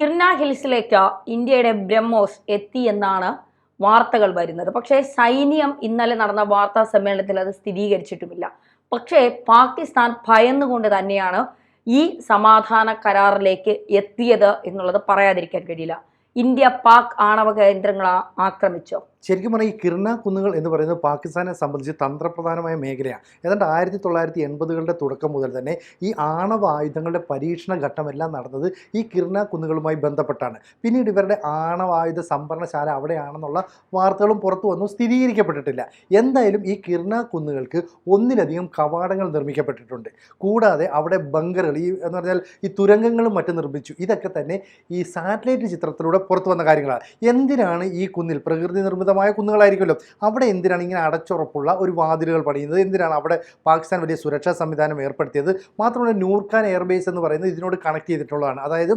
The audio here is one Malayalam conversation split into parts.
കിർന ഹിൽസിലേക്ക് ഇന്ത്യയുടെ ബ്രഹ്മോസ് എത്തി എന്നാണ് വാർത്തകൾ വരുന്നത്. പക്ഷേ സൈന്യം ഇന്നലെ നടന്ന വാർത്താ സമ്മേളനത്തിൽ അത് സ്ഥിരീകരിച്ചിട്ടുമില്ല. പക്ഷേ പാകിസ്ഥാൻ ഭയന്നുകൊണ്ട് തന്നെയാണ് ഈ സമാധാന കരാറിലേക്ക് എത്തിയത് എന്നുള്ളത് പറയാതിരിക്കാൻ കഴിയില്ല. ഇന്ത്യ പാക് ആണവ കേന്ദ്രങ്ങൾ ആക്രമിച്ചോ? ശരിക്കും പറഞ്ഞാൽ ഈ കിർന കുന്നുകൾ എന്ന് പറയുന്നത് പാകിസ്ഥാനെ സംബന്ധിച്ച് തന്ത്രപ്രധാനമായ മേഖലയാണ്. ഏതാണ്ട് 1980കളുടെ തുടക്കം മുതൽ തന്നെ ഈ ആണവ ആയുധങ്ങളുടെ പരീക്ഷണ ഘട്ടമെല്ലാം നടന്നത് ഈ കിർന കുന്നുകളുമായി ബന്ധപ്പെട്ടാണ്. പിന്നീട് ഇവരുടെ ആണവായുധ സംഭരണശാല അവിടെയാണെന്നുള്ള വാർത്തകളും പുറത്തു വന്നു, സ്ഥിരീകരിക്കപ്പെട്ടിട്ടില്ല. എന്തായാലും ഈ കിർന കുന്നുകൾക്ക് ഒന്നിലധികം കവാടങ്ങൾ നിർമ്മിക്കപ്പെട്ടിട്ടുണ്ട്. കൂടാതെ അവിടെ ബങ്കറുകൾ എന്ന് പറഞ്ഞാൽ ഈ തുരങ്കങ്ങളും മറ്റും നിർമ്മിച്ചു. ഇതൊക്കെ തന്നെ ഈ സാറ്റലൈറ്റ് ചിത്രത്തിലൂടെ പുറത്തു വന്ന കാര്യങ്ങളാണ്. എന്തിനാണ് ഈ കുന്നിൽ പ്രകൃതി നിർമ്മിത കുന്നുകളായിരിക്കുമല്ലോ, അവിടെ എന്തിനാണ് ഇങ്ങനെ അടച്ചുറപ്പുള്ള ഒരു വാതിലുകൾ പണിയുന്നത്? എന്തിനാണ് അവിടെ പാകിസ്ഥാൻ വലിയ സുരക്ഷാ സംവിധാനം ഏർപ്പെടുത്തിയത്? മാത്രമല്ല നൂർഖാൻ എയർബേസ് എന്ന് പറയുന്നത് ഇതിനോട് കണക്ട് ചെയ്തിട്ടുള്ളതാണ്. അതായത്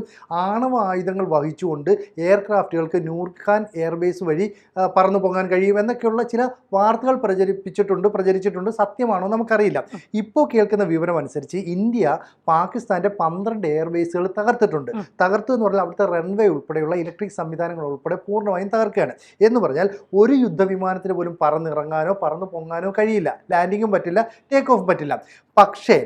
ആണവ ആയുധങ്ങൾ വഹിച്ചുകൊണ്ട് എയർക്രാഫ്റ്റുകൾക്ക് നൂർഖാൻ എയർബേസ് വഴി പറന്നു പോകാൻ കഴിയും എന്നൊക്കെയുള്ള ചില വാർത്തകൾ പ്രചരിച്ചിട്ടുണ്ട്. സത്യമാണോ നമുക്കറിയില്ല. ഇപ്പോൾ കേൾക്കുന്ന വിവരം അനുസരിച്ച് ഇന്ത്യ പാകിസ്ഥാന്റെ 12 എയർബേസുകൾ തകർത്തു എന്ന് പറഞ്ഞാൽ അവിടുത്തെ റൺവേ ഉൾപ്പെടെയുള്ള ഇലക്ട്രിക് സംവിധാനങ്ങൾ ഉൾപ്പെടെ പൂർണ്ണമായും തകർക്കുകയാണ്. എന്ന് പറഞ്ഞാൽ ഒരു യുദ്ധവിമാനത്തിന് പോലും പറന്നിറങ്ങാനോ പറന്നു പൊങ്ങാനോ കഴിയില്ല. ലാൻഡിങ്ങും പറ്റില്ല, ടേക്ക് ഓഫ് പറ്റില്ല. പക്ഷേ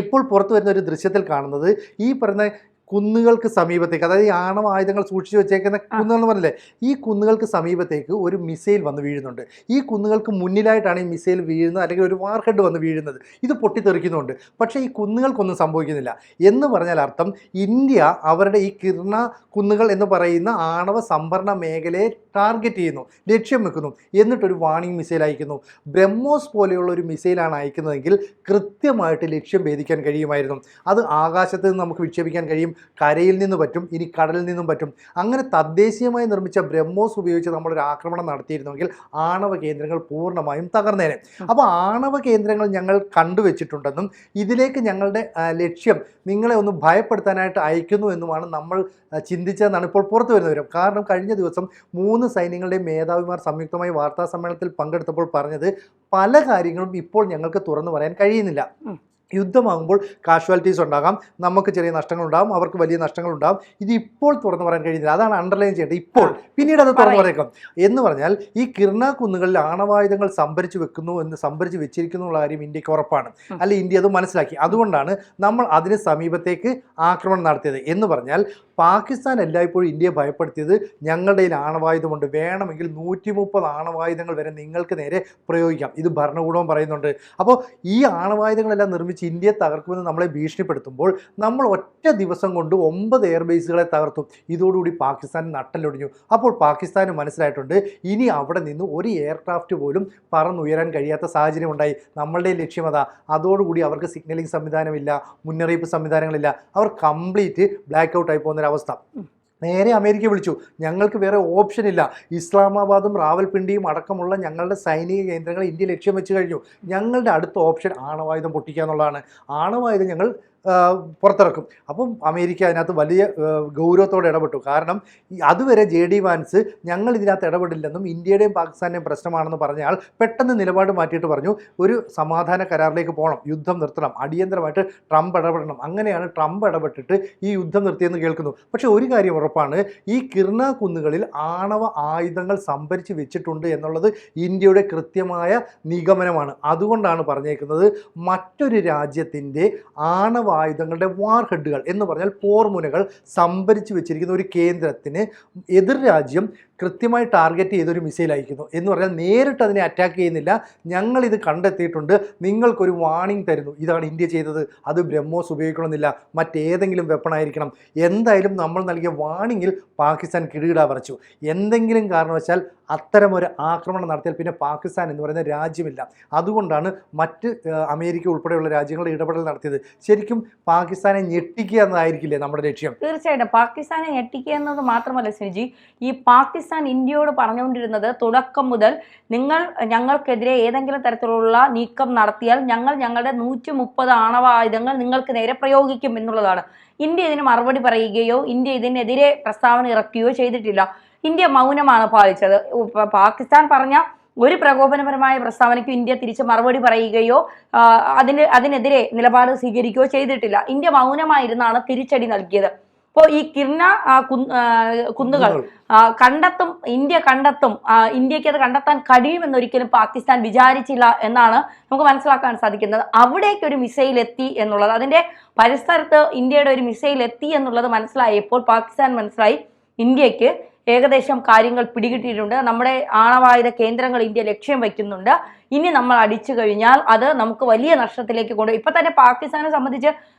ഇപ്പോൾ പുറത്തു വരുന്ന ഒരു ദൃശ്യത്തിൽ കാണുന്നത് ഈ പറയുന്ന കുന്നുകൾക്ക് സമീപത്തേക്ക്, അതായത് ഈ ആണവ ആയുധങ്ങൾ സൂക്ഷിച്ചു വെച്ചേക്കുന്ന കുന്നുകൾ എന്ന് പറഞ്ഞില്ലേ, ഈ കുന്നുകൾക്ക് സമീപത്തേക്ക് ഒരു മിസൈൽ വന്ന് വീഴുന്നുണ്ട്. ഈ കുന്നുകൾക്ക് മുന്നിലായിട്ടാണ് ഈ മിസൈൽ വീഴുന്നത്, അല്ലെങ്കിൽ ഒരു വാർഹെഡ് വന്ന് വീഴുന്നത്. ഇത് പൊട്ടിത്തെറിക്കുന്നുണ്ട്. പക്ഷേ ഈ കുന്നുകൾക്കൊന്നും സംഭവിക്കുന്നില്ല. എന്ന് പറഞ്ഞാൽ അർത്ഥം ഇന്ത്യ അവരുടെ ഈ കിർന കുന്നുകൾ എന്ന് പറയുന്ന ആണവ സംഭരണ മേഖലയെ ടാർഗറ്റ് ചെയ്യുന്നു, ലക്ഷ്യം വെക്കുന്നു. എന്നിട്ടൊരു വാണിംഗ് മിസൈൽ അയക്കുന്നു. ബ്രഹ്മോസ് പോലെയുള്ള ഒരു മിസൈലാണ് അയക്കുന്നതെങ്കിൽ കൃത്യമായിട്ട് ലക്ഷ്യം ഭേദിക്കാൻ കഴിയുമായിരുന്നു. അത് ആകാശത്ത് നിന്ന് നമുക്ക് വിക്ഷേപിക്കാൻ കഴിയും, കരയിൽ നിന്ന് പറ്റും, ഇനി കടലിൽ നിന്നും പറ്റും. അങ്ങനെ തദ്ദേശീയമായി നിർമ്മിച്ച ബ്രഹ്മോസ് ഉപയോഗിച്ച് നമ്മളൊരു ആക്രമണം നടത്തിയിരുന്നെങ്കിൽ ആണവ കേന്ദ്രങ്ങൾ പൂർണ്ണമായും തകർന്നേനെ. അപ്പോൾ ആണവ കേന്ദ്രങ്ങൾ ഞങ്ങൾ കണ്ടുവച്ചിട്ടുണ്ടെന്നും ഇതിലേക്ക് ഞങ്ങളുടെ ലക്ഷ്യം നിങ്ങളെ ഒന്ന് ഭയപ്പെടുത്താനായിട്ട് അയക്കുന്നു എന്നുമാണ് നമ്മൾ ചിന്തിച്ചതെന്നാണ് ഇപ്പോൾ പുറത്തു വരുന്ന വിവരം. കാരണം കഴിഞ്ഞ ദിവസം 3 സൈന്യങ്ങളുടെയും മേധാവിമാർ സംയുക്തമായി വാർത്താ സമ്മേളനത്തിൽ പങ്കെടുത്തപ്പോൾ പറഞ്ഞത് പല കാര്യങ്ങളും ഇപ്പോൾ ഞങ്ങൾക്ക് തുറന്നു പറയാൻ കഴിയുന്നില്ല. യുദ്ധമാകുമ്പോൾ കാഷ്വാലിറ്റീസ് ഉണ്ടാകാം, നമുക്ക് ചെറിയ നഷ്ടങ്ങളുണ്ടാകും, അവർക്ക് വലിയ നഷ്ടങ്ങളുണ്ടാകും. ഇത് ഇപ്പോൾ തുറന്നു പറയാൻ കഴിയുന്നില്ല. അതാണ് അണ്ടർലൈൻ ചെയ്യേണ്ടത്. ഇപ്പോൾ, പിന്നീട് അത് തുറന്നു പറയേക്കാം എന്ന് പറഞ്ഞാൽ ഈ കിർന കുന്നുകളിൽ ആണവായുധങ്ങൾ സംഭരിച്ചു വെച്ചിരിക്കുന്നു എന്നുള്ള കാര്യം ഇന്ത്യക്ക് ഉറപ്പാണ്. അല്ല, ഇന്ത്യ അത് മനസ്സിലാക്കി. അതുകൊണ്ടാണ് നമ്മൾ അതിന് സമീപത്തേക്ക് ആക്രമണം നടത്തിയത്. എന്ന് പറഞ്ഞാൽ പാകിസ്ഥാൻ എല്ലായ്പ്പോഴും ഇന്ത്യയെ ഭയപ്പെടുത്തിയത് ഞങ്ങളുടെ കയ്യിൽ ആണവായുധമുണ്ട്, വേണമെങ്കിൽ 130 ആണവായുധങ്ങൾ വരെ നിങ്ങൾക്ക് നേരെ പ്രയോഗിക്കാം. ഇത് ഭരണകൂടവും പറയുന്നുണ്ട്. അപ്പോൾ ഈ ആണവായുധങ്ങളെല്ലാം നിർമ്മിച്ച് ഇന്ത്യയെ തകർക്കുമെന്ന് നമ്മളെ ഭീഷണിപ്പെടുത്തുമ്പോൾ നമ്മൾ ഒറ്റ ദിവസം കൊണ്ട് 9 എയർബേസുകളെ തകർത്തു. ഇതോടുകൂടി പാകിസ്ഥാൻ നട്ടലൊടിഞ്ഞു. അപ്പോൾ പാകിസ്ഥാന് മനസ്സിലായിട്ടുണ്ട് ഇനി അവിടെ നിന്ന് ഒരു എയർക്രാഫ്റ്റ് പോലും പറന്നുയരാൻ കഴിയാത്ത സാഹചര്യം ഉണ്ടായി. നമ്മളുടെ ലക്ഷ്യം അതാ. അതോടുകൂടി അവർക്ക് സിഗ്നലിംഗ് സംവിധാനമില്ല, മുന്നറിയിപ്പ് സംവിധാനങ്ങളില്ല. അവർ കംപ്ലീറ്റ് ബ്ലാക്ക് ഔട്ട് ആയി പോകുന്നൊരവസ്ഥ. നേരെ അമേരിക്ക വിളിച്ചു. ഞങ്ങൾക്ക് വേറെ ഓപ്ഷൻ ഇല്ല. ഇസ്ലാമാബാദും റാവൽപിണ്ടിയും അടക്കമുള്ള ഞങ്ങളുടെ സൈനിക കേന്ദ്രങ്ങൾ ഇന്ത്യ ലക്ഷ്യം വെച്ച് കഴിഞ്ഞു. ഞങ്ങളുടെ അടുത്ത ഓപ്ഷൻ ആണവായുധം പൊട്ടിക്കുക എന്നുള്ളതാണ്. ആണവായുധം ഞങ്ങൾ പുറത്തിറക്കും. അപ്പം അമേരിക്ക അതിനകത്ത് വലിയ ഗൗരവത്തോടെ ഇടപെട്ടു. കാരണം അതുവരെ JD വാൻസ് ഞങ്ങൾ ഇതിനകത്ത് ഇടപെടില്ലെന്നും ഇന്ത്യയുടെയും പാകിസ്ഥാൻ്റെയും പ്രശ്നമാണെന്ന് പറഞ്ഞാൽ പെട്ടെന്ന് നിലപാട് മാറ്റിയിട്ട് പറഞ്ഞു ഒരു സമാധാന കരാറിലേക്ക് പോകണം, യുദ്ധം നിർത്തണം, അടിയന്തരമായിട്ട് ട്രംപ് ഇടപെടണം. അങ്ങനെയാണ് ട്രംപ് ഇടപെട്ടിട്ട് ഈ യുദ്ധം നിർത്തിയെന്ന് കേൾക്കുന്നു. പക്ഷേ ഒരു കാര്യം ഉറപ്പാണ്, ഈ കിർന കുന്നുകളിൽ ആണവ ആയുധങ്ങൾ സംഭരിച്ച് വെച്ചിട്ടുണ്ട് എന്നുള്ളത് ഇന്ത്യയുടെ കൃത്യമായ നിഗമനമാണ്. അതുകൊണ്ടാണ് പറഞ്ഞേക്കുന്നത് മറ്റൊരു രാജ്യത്തിൻ്റെ ആണവ ആയുധങ്ങളുടെ വാർഹെഡുകൾ എന്ന് പറഞ്ഞാൽ പോർമുനകൾ സംഭരിച്ചു വെച്ചിരിക്കുന്ന ഒരു കേന്ദ്രത്തിന് എതിർ രാജ്യം കൃത്യമായി ടാർഗറ്റ് ചെയ്തൊരു മിസൈൽ അയക്കുന്നു. എന്ന് പറഞ്ഞാൽ നേരിട്ട് അതിനെ അറ്റാക്ക് ചെയ്യുന്നില്ല, ഞങ്ങളിത് കണ്ടെത്തിയിട്ടുണ്ട്, നിങ്ങൾക്കൊരു വാണിംഗ് തരുന്നു. ഇതാണ് ഇന്ത്യ ചെയ്തത്. അത് ബ്രഹ്മോസ് ഉപയോഗിക്കണമെന്നില്ല, മറ്റേതെങ്കിലും വെപ്പണായിരിക്കണം. എന്തായാലും നമ്മൾ നൽകിയ വാണിങ്ങിൽ പാകിസ്ഥാൻ കിടുകിടാ പറിച്ചു. എന്തെങ്കിലും കാരണവശാൽ അത്തരമൊരു ആക്രമണം നടത്തിയാൽ പിന്നെ പാകിസ്ഥാൻ എന്ന് പറയുന്ന രാജ്യമില്ല. അതുകൊണ്ടാണ് മറ്റ് അമേരിക്ക ഉൾപ്പെടെയുള്ള രാജ്യങ്ങളുടെ ഇടപെടൽ നടത്തിയത്. ശരിക്കും പാകിസ്ഥാനെ ഞെട്ടിക്കുക എന്നതായിരിക്കില്ലേ നമ്മുടെ ലക്ഷ്യം? തീർച്ചയായിട്ടും പാകിസ്ഥാനെ ഞെട്ടിക്കുക എന്നത് മാത്രമല്ല സിനിജി, ഈ പാകിസ്ഥാൻ ഇന്ത്യയോട് പറഞ്ഞുകൊണ്ടിരുന്നത് തുടക്കം മുതൽ ഞങ്ങൾക്കെതിരെ ഏതെങ്കിലും തരത്തിലുള്ള നീക്കം നടത്തിയാൽ ഞങ്ങളുടെ 130 ആണവ ആയുധങ്ങൾ നിങ്ങൾക്ക് നേരെ പ്രയോഗിക്കും എന്നുള്ളതാണ്. ഇന്ത്യ ഇതിന് മറുപടി പറയുകയോ ഇന്ത്യ ഇതിനെതിരെ പ്രസ്താവന ഇറക്കുകയോ ചെയ്തിട്ടില്ല. ഇന്ത്യ മൗനമാണ് പാലിച്ചത്. പാകിസ്ഥാൻ പറഞ്ഞ ഒരു പ്രകോപനപരമായ പ്രസ്താവനയ്ക്ക് ഇന്ത്യ തിരിച്ച് മറുപടി പറയുകയോ അതിനെതിരെ നിലപാട് സ്വീകരിക്കുകയോ ചെയ്തിട്ടില്ല. ഇന്ത്യ മൗനമായിരുന്നാണ് തിരിച്ചടി നൽകിയത്. അപ്പോൾ ഈ കിർന കുന്നുകൾ കണ്ടെത്തും, ഇന്ത്യ കണ്ടെത്തും, ഇന്ത്യക്ക് അത് കണ്ടെത്താൻ കഴിയുമെന്ന് ഒരിക്കലും പാകിസ്ഥാൻ വിചാരിച്ചില്ല എന്നാണ് നമുക്ക് മനസ്സിലാക്കാൻ സാധിക്കുന്നത്. അവിടേക്ക് ഒരു മിസൈൽ എത്തി എന്നുള്ളത്, അതിന്റെ പരിസരത്ത് ഇന്ത്യയുടെ ഒരു മിസൈൽ എത്തി എന്നുള്ളത് മനസ്സിലായപ്പോൾ പാകിസ്ഥാൻ മനസ്സിലായി ഇന്ത്യക്ക് ഏകദേശം കാര്യങ്ങൾ പിടികിട്ടിയിട്ടുണ്ട്, നമ്മുടെ ആണവായുധ കേന്ദ്രങ്ങൾ ഇന്ത്യ ലക്ഷ്യം വയ്ക്കുന്നുണ്ട്, ഇനി നമ്മൾ അടിച്ചു കഴിഞ്ഞാൽ അത് നമുക്ക് വലിയ നഷ്ടത്തിലേക്ക് കൊണ്ടുപോകും. ഇപ്പൊ തന്നെ പാകിസ്ഥാനെ സംബന്ധിച്ച്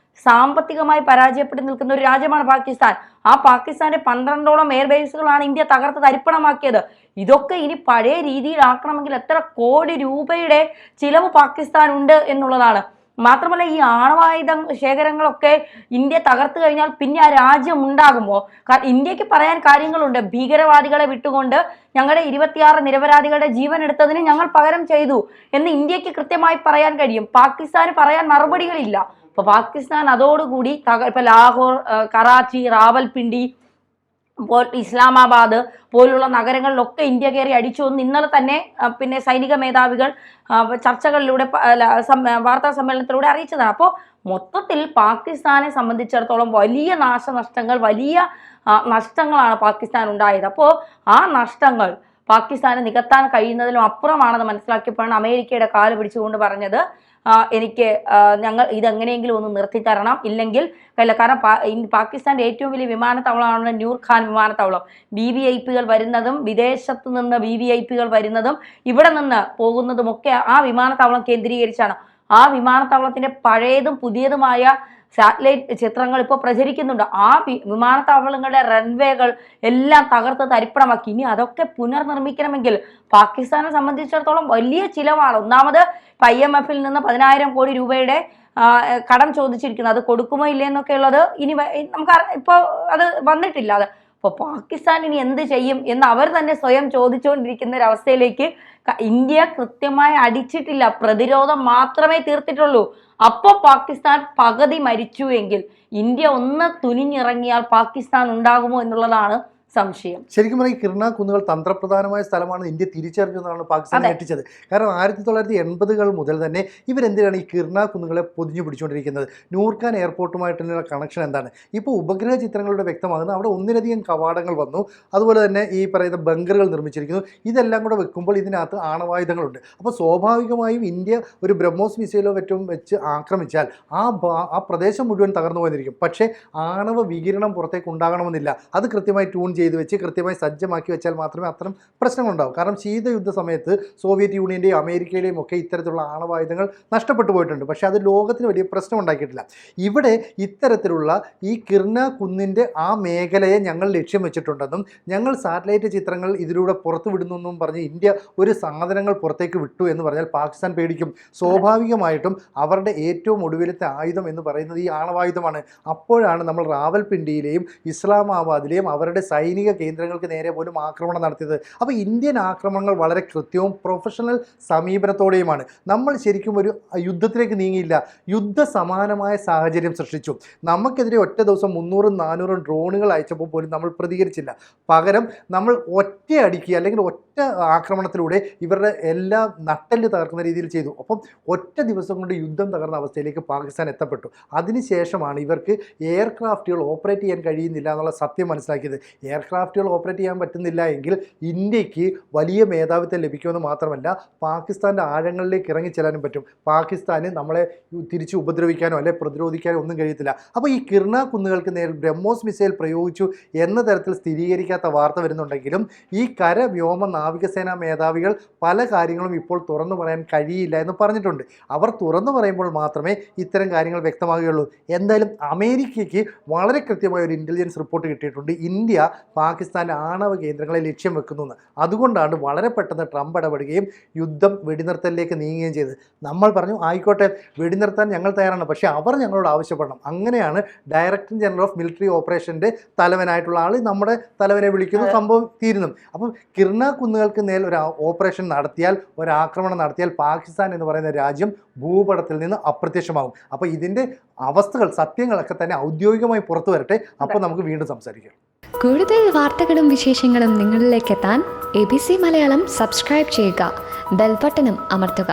സാമ്പത്തികമായി പരാജയപ്പെട്ട് നിൽക്കുന്ന ഒരു രാജ്യമാണ് പാകിസ്ഥാൻ. ആ പാകിസ്ഥാന്റെ 12ഓളം എയർബേസുകളാണ് ഇന്ത്യ തകർത്ത് തരിപ്പണമാക്കിയത്. ഇതൊക്കെ ഇനി പഴയ രീതിയിലാക്കണമെങ്കിൽ എത്ര കോടി രൂപയുടെ ചിലവ് പാകിസ്ഥാൻ ഉണ്ട് എന്നുള്ളതാണ്. മാത്രമല്ല ഈ ആണവായുധ ശേഖരങ്ങളൊക്കെ ഇന്ത്യ തകർത്തു കഴിഞ്ഞാൽ പിന്നെ ആ രാജ്യം ഉണ്ടാകുമോ? കാരണം ഇന്ത്യക്ക് പറയാൻ കാര്യങ്ങളുണ്ട്. ഭീകരവാദികളെ വിട്ടുകൊണ്ട് ഞങ്ങളുടെ 26 നിരപരാധികളുടെ ജീവൻ എടുത്തതിന് ഞങ്ങൾ പകരം ചെയ്തു എന്ന് ഇന്ത്യക്ക് കൃത്യമായി പറയാൻ കഴിയും. പാകിസ്ഥാന് പറയാൻ മറുപടികളില്ല. അപ്പൊ പാകിസ്ഥാൻ അതോടുകൂടി ഇപ്പൊ ലാഹോർ, കറാച്ചി, റാവൽപിണ്ടി, ഇസ്ലാമാബാദ് പോലുള്ള നഗരങ്ങളിലൊക്കെ ഇന്ത്യ കയറി അടിച്ചു എന്ന് ഇന്നലെ തന്നെ പിന്നെ സൈനിക മേധാവികൾ ചർച്ചകളിലൂടെ വാർത്താ സമ്മേളനത്തിലൂടെ അറിയിച്ചതാണ്. അപ്പോൾ മൊത്തത്തിൽ പാകിസ്ഥാനെ സംബന്ധിച്ചിടത്തോളം വലിയ നാശനഷ്ടങ്ങൾ, വലിയ നഷ്ടങ്ങളാണ് പാകിസ്ഥാൻ ഉണ്ടായത്. അപ്പോൾ ആ നഷ്ടങ്ങൾ പാകിസ്ഥാന് നികത്താൻ കഴിയുന്നതിലും അപ്പുറമാണെന്ന് മനസ്സിലാക്കിയപ്പോഴാണ് അമേരിക്കയുടെ കാല് പിടിച്ചുകൊണ്ട് പറഞ്ഞത് എനിക്ക് ഞങ്ങൾ ഇതെങ്ങനെയെങ്കിലും ഒന്ന് നിർത്തിത്തരണം, ഇല്ലെങ്കിൽ അല്ല. കാരണം പാകിസ്ഥാന്റെ ഏറ്റവും വലിയ വിമാനത്താവളമാണ് നൂർ ഖാൻ വിമാനത്താവളം. VVIPകൾ വരുന്നതും വിദേശത്തു നിന്ന് VVIPകൾ വരുന്നതും ഇവിടെ നിന്ന് പോകുന്നതുമൊക്കെ ആ വിമാനത്താവളം കേന്ദ്രീകരിച്ചാണ്. ആ വിമാനത്താവളത്തിന്റെ പഴയതും പുതിയതുമായ സാറ്റലൈറ്റ് ചിത്രങ്ങൾ ഇപ്പോൾ പ്രചരിക്കുന്നുണ്ട്. ആ വിമാനത്താവളങ്ങളുടെ റൺവേകൾ എല്ലാം തകർത്ത് തരിപ്പണമാക്കി. ഇനി അതൊക്കെ പുനർനിർമ്മിക്കണമെങ്കിൽ പാകിസ്ഥാനെ സംബന്ധിച്ചിടത്തോളം വലിയ ചിലവാണ്. ഒന്നാമത് IMF-ൽ നിന്ന് 10,000 കോടി രൂപയുടെ കടം ചോദിച്ചിരിക്കുന്നത്, അത് കൊടുക്കുമോ ഇല്ലെന്നൊക്കെ ഉള്ളത് ഇനി നമുക്ക് ഇപ്പോൾ അത് വന്നിട്ടില്ല. അത് അപ്പോൾ പാകിസ്ഥാൻ ഇനി എന്ത് ചെയ്യും എന്ന് അവർ തന്നെ സ്വയം ചോദിച്ചുകൊണ്ടിരിക്കുന്ന ഒരു അവസ്ഥയിലേക്ക് ഇന്ത്യ കൃത്യമായി അടിച്ചിട്ടില്ല, പ്രതിരോധം മാത്രമേ തീർത്തിട്ടുള്ളൂ. അപ്പോൾ പാകിസ്ഥാൻ പകുതി മരിച്ചു എങ്കിൽ ഇന്ത്യ ഒന്ന് തുനിഞ്ഞിറങ്ങിയാൽ പാകിസ്ഥാൻ ഉണ്ടാകുമോ എന്നുള്ളതാണ് സംശയം. ശരിക്കും പറഞ്ഞാൽ ഈ കിർണ കുന്നുകൾ തന്ത്രപ്രധാനമായ സ്ഥലമാണ് ഇന്ത്യ തിരിച്ചറിഞ്ഞു എന്നാണ് പാകിസ്ഥാൻ ഞെട്ടിച്ചത്. കാരണം 1980-കൾ മുതൽ തന്നെ ഇവരെന്തിനാണ് ഈ കിർണ കുന്നുകളെ പൊതിഞ്ഞു പിടിച്ചുകൊണ്ടിരിക്കുന്നത്? നൂർഖാൻ എയർപോർട്ടുമായിട്ടുള്ള കണക്ഷൻ എന്താണ്? ഇപ്പോൾ ഉപഗ്രഹ ചിത്രങ്ങളുടെ വ്യക്തമാകുന്നത് അവിടെ ഒന്നിലധികം കവാടങ്ങൾ വന്നു, അതുപോലെ തന്നെ ഈ പറയുന്ന ബങ്കറുകൾ നിർമ്മിച്ചിരിക്കുന്നു. ഇതെല്ലാം കൂടെ വെക്കുമ്പോൾ ഇതിനകത്ത് ആണവായുധങ്ങളുണ്ട്. അപ്പോൾ സ്വാഭാവികമായും ഇന്ത്യ ഒരു ബ്രഹ്മോസ് മിസൈലോ മറ്റും വെച്ച് ആക്രമിച്ചാൽ ആ പ്രദേശം മുഴുവൻ തകർന്നു പോയിരിക്കും. പക്ഷേ ആണവ വികിരണം പുറത്തേക്ക് ഉണ്ടാകണമെന്നില്ല. അത് കൃത്യമായി ട്യൂൺ ചെയ്ത് വെച്ച് കൃത്യമായി സജ്ജമാക്കി വെച്ചാൽ മാത്രമേ അത്തരം പ്രശ്നങ്ങളുണ്ടാവും. കാരണം ശീതയുദ്ധ സമയത്ത് സോവിയറ്റ് യൂണിയൻ്റെയും അമേരിക്കയുടെയും ഒക്കെ ഇത്തരത്തിലുള്ള ആണവായുധങ്ങൾ നഷ്ടപ്പെട്ടു പോയിട്ടുണ്ട്. പക്ഷേ അത് ലോകത്തിന് വലിയ പ്രശ്നം ഉണ്ടാക്കിയിട്ടില്ല. ഇവിടെ ഇത്തരത്തിലുള്ള ഈ കിർണ കുന്നിൻ്റെ ആ മേഖലയെ ഞങ്ങൾ ലക്ഷ്യം വെച്ചിട്ടുണ്ടെന്നും ഞങ്ങൾ സാറ്റലൈറ്റ് ചിത്രങ്ങൾ ഇതിലൂടെ പുറത്തു വിടുന്നെന്നും പറഞ്ഞ് ഇന്ത്യ ഒരു സാധനങ്ങൾ പുറത്തേക്ക് വിട്ടു എന്ന് പറഞ്ഞാൽ പാകിസ്ഥാൻ പേടിക്കും. സ്വാഭാവികമായിട്ടും അവരുടെ ഏറ്റവും ഒടുവിലത്തെ ആയുധം എന്ന് പറയുന്നത് ഈ ആണവായുധമാണ്. അപ്പോഴാണ് നമ്മൾ റാവൽപിണ്ടിയിലെയും ഇസ്ലാമാബാദിലെയും അവരുടെ സൈനിക കേന്ദ്രങ്ങൾക്ക് നേരെ പോലും ആക്രമണം നടത്തിയത്. അപ്പോൾ ഇന്ത്യൻ ആക്രമണങ്ങൾ വളരെ കൃത്യവും പ്രൊഫഷണൽ സമീപനത്തോടെയുമാണ്. നമ്മൾ ശരിക്കും ഒരു യുദ്ധത്തിലേക്ക് നീങ്ങിയില്ല, യുദ്ധസമാനമായ സാഹചര്യം സൃഷ്ടിച്ചു. നമുക്കെതിരെ ഒറ്റ ദിവസം 300-400 ഡ്രോണുകൾ അയച്ചപ്പോൾ പോലും നമ്മൾ പ്രതികരിച്ചില്ല. പകരം നമ്മൾ ഒറ്റയടിക്ക് അല്ലെങ്കിൽ ഒറ്റ ആക്രമണത്തിലൂടെ ഇവരുടെ എല്ലാ നട്ടെല്ല് തകർക്കുന്ന രീതിയിൽ ചെയ്തു. അപ്പം ഒറ്റ ദിവസം കൊണ്ട് യുദ്ധം തകർന്ന അവസ്ഥയിലേക്ക് പാകിസ്ഥാൻ എത്തപ്പെട്ടു. അതിനുശേഷമാണ് ഇവർക്ക് എയർക്രാഫ്റ്റുകൾ ഓപ്പറേറ്റ് ചെയ്യാൻ കഴിയുന്നില്ല എന്നുള്ള സത്യം മനസ്സിലാക്കിയത്. എയർക്രാഫ്റ്റുകൾ ഓപ്പറേറ്റ് ചെയ്യാൻ പറ്റുന്നില്ല എങ്കിൽ ഇന്ത്യക്ക് വലിയ മേധാവിത്വം ലഭിക്കുമെന്ന് മാത്രമല്ല പാകിസ്ഥാൻ്റെ ആഴങ്ങളിലേക്ക് ഇറങ്ങിച്ചെല്ലാനും പറ്റും. പാകിസ്ഥാന് നമ്മളെ തിരിച്ച് ഉപദ്രവിക്കാനോ അല്ലെ പ്രതിരോധിക്കാനോ ഒന്നും കഴിയത്തില്ല. അപ്പോൾ ഈ കിർണ കുന്നുകൾക്ക് നേരെ ബ്രഹ്മോസ് മിസൈൽ പ്രയോഗിച്ചു എന്ന തരത്തിൽ സ്ഥിരീകരിക്കാത്ത വാർത്ത വരുന്നുണ്ടെങ്കിലും ഈ കര വ്യോമ നാവികസേനാ മേധാവികൾ പല കാര്യങ്ങളും ഇപ്പോൾ തുറന്നു പറയാൻ കഴിയില്ല എന്ന് പറഞ്ഞിട്ടുണ്ട്. അവർ തുറന്നു പറയുമ്പോൾ മാത്രമേ ഇത്തരം കാര്യങ്ങൾ വ്യക്തമാകുകയുള്ളൂ. എന്തായാലും അമേരിക്കയ്ക്ക് വളരെ കൃത്യമായ ഒരു ഇൻ്റലിജൻസ് റിപ്പോർട്ട് കിട്ടിയിട്ടുണ്ട്. ഇന്ത്യ പാകിസ്ഥാൻ്റെ ആണവ കേന്ദ്രങ്ങളെ ലക്ഷ്യം വെക്കുന്നു. അതുകൊണ്ടാണ് വളരെ പെട്ടെന്ന് ട്രംപ് ഇടപെടുകയും യുദ്ധം വെടിനിർത്തലിലേക്ക് നീങ്ങുകയും ചെയ്തത്. നമ്മൾ പറഞ്ഞു ആയിക്കോട്ടെ, വെടിനിർത്താൻ ഞങ്ങൾ തയ്യാറാണ്, പക്ഷേ അവർ ഞങ്ങളോട് ആവശ്യപ്പെടണം. അങ്ങനെയാണ് ഡയറക്ടർ ജനറൽ ഓഫ് മിലിറ്ററി ഓപ്പറേഷൻ്റെ തലവനായിട്ടുള്ള ആൾ നമ്മുടെ തലവനെ വിളിക്കുന്നു, സംഭവം തീരുന്നു. അപ്പം കിർണ കുന്നുകൾക്ക് മേൽ ഒരു ഓപ്പറേഷൻ നടത്തിയാൽ, ഒരാക്രമണം നടത്തിയാൽ പാകിസ്ഥാൻ എന്ന് പറയുന്ന രാജ്യം ഭൂപടത്തിൽ നിന്ന് അപ്രത്യക്ഷമാകും. അപ്പോൾ ഇതിൻ്റെ അവസ്ഥകൾ, സത്യങ്ങളൊക്കെ തന്നെ ഔദ്യോഗികമായി പുറത്തു വരട്ടെ, അപ്പോൾ നമുക്ക് വീണ്ടും സംസാരിക്കാം. കൂടുതൽ വാർത്തകളും വിശേഷങ്ങളും നിങ്ങളിലേക്ക് എത്താൻ ABC മലയാളം സബ്സ്ക്രൈബ് ചെയ്യുക, ബെൽ ബട്ടണും അമർത്തുക.